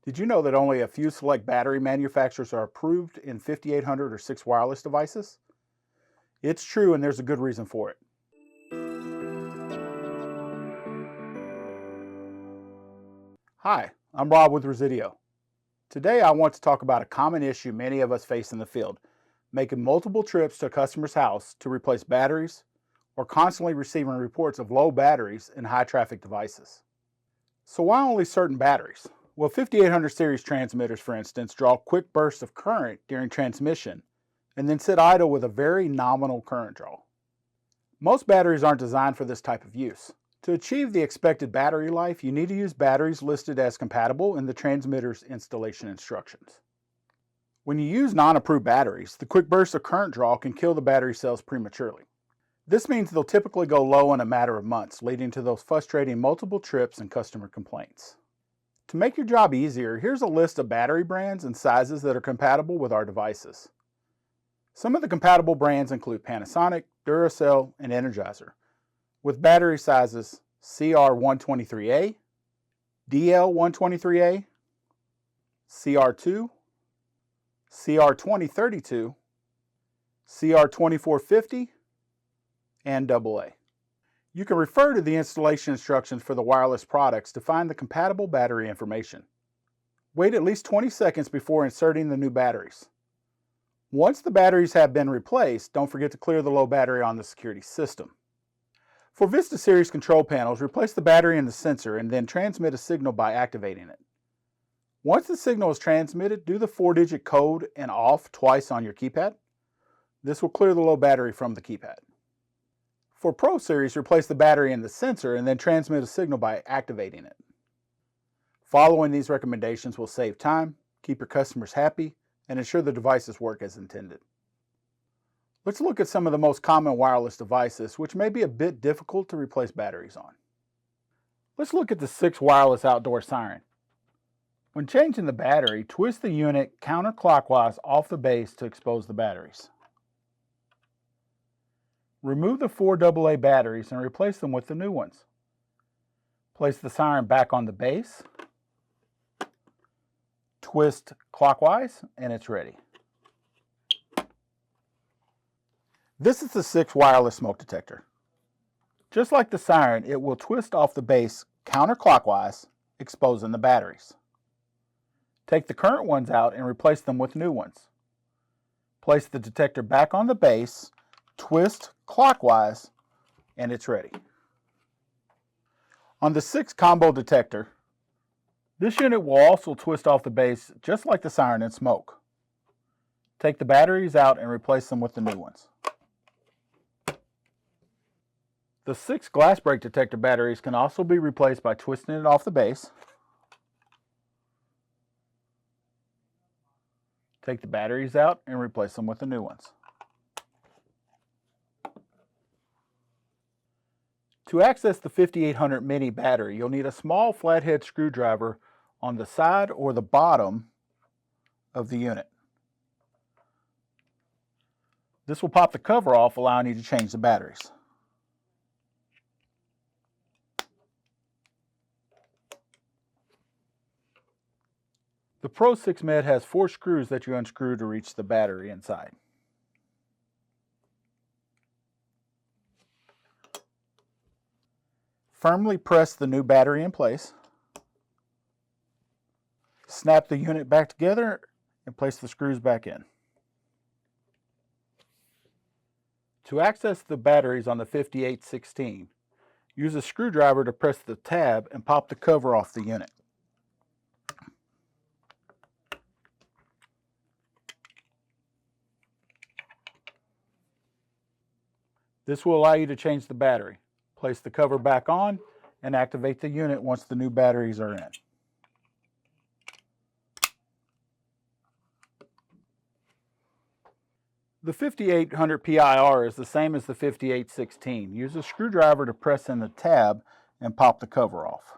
Did you know that only a few select battery manufacturers are approved in 5800 or SiX wireless devices? It's true, and there's a good reason for it. Hi, I'm Rob with Resideo. Today I want to talk about a common issue many of us face in the field, making multiple trips to a customer's house to replace batteries or constantly receiving reports of low batteries in high traffic devices. So why only certain batteries? Well, 5800 series transmitters, for instance, draw quick bursts of current during transmission and then sit idle with a very nominal current draw. Most batteries aren't designed for this type of use. To achieve the expected battery life, you need to use batteries listed as compatible in the transmitter's installation instructions. When you use non-approved batteries, the quick bursts of current draw can kill the battery cells prematurely. This means they'll typically go low in a matter of months, leading to those frustrating multiple trips and customer complaints. To make your job easier, here's a list of battery brands and sizes that are compatible with our devices. Some of the compatible brands include Panasonic, Duracell, and Energizer, with battery sizes CR123A, DL123A, CR2, CR2032, CR2450, and AA. You can refer to the installation instructions for the wireless products to find the compatible battery information. Wait at least 20 seconds before inserting the new batteries. Once the batteries have been replaced, don't forget to clear the low battery on the security system. For Vista series control panels, replace the battery in the sensor and then transmit a signal by activating it. Once the signal is transmitted, do the 4-digit code and off twice on your keypad. This will clear the low battery from the keypad. For Pro Series, replace the battery in the sensor and then transmit a signal by activating it. Following these recommendations will save time, keep your customers happy, and ensure the devices work as intended. Let's look at some of the most common wireless devices which may be a bit difficult to replace batteries on. Let's look at the SiX wireless outdoor siren. When changing the battery, twist the unit counterclockwise off the base to expose the batteries. Remove the 4 AA batteries and replace them with the new ones. Place the siren back on the base, twist clockwise, and it's ready. This is the SiX wireless smoke detector. Just like the siren, it will twist off the base counterclockwise, exposing the batteries. Take the current ones out and replace them with new ones. Place the detector back on the base, twist clockwise, and it's ready. On the SiX combo detector, this unit will also twist off the base just like the siren and smoke. Take the batteries out and replace them with the new ones. The SiX glass break detector batteries can also be replaced by twisting it off the base. Take the batteries out and replace them with the new ones. To access the 5800 mini battery, you'll need a small flathead screwdriver on the side or the bottom of the unit. This will pop the cover off, allowing you to change the batteries. The Pro 6 Med has 4 screws that you unscrew to reach the battery inside. Firmly press the new battery in place. Snap the unit back together and place the screws back in. To access the batteries on the 5816, use a screwdriver to press the tab and pop the cover off the unit. This will allow you to change the battery. Place the cover back on and activate the unit once the new batteries are in. The 5800 PIR is the same as the 5816. Use a screwdriver to press in the tab and pop the cover off.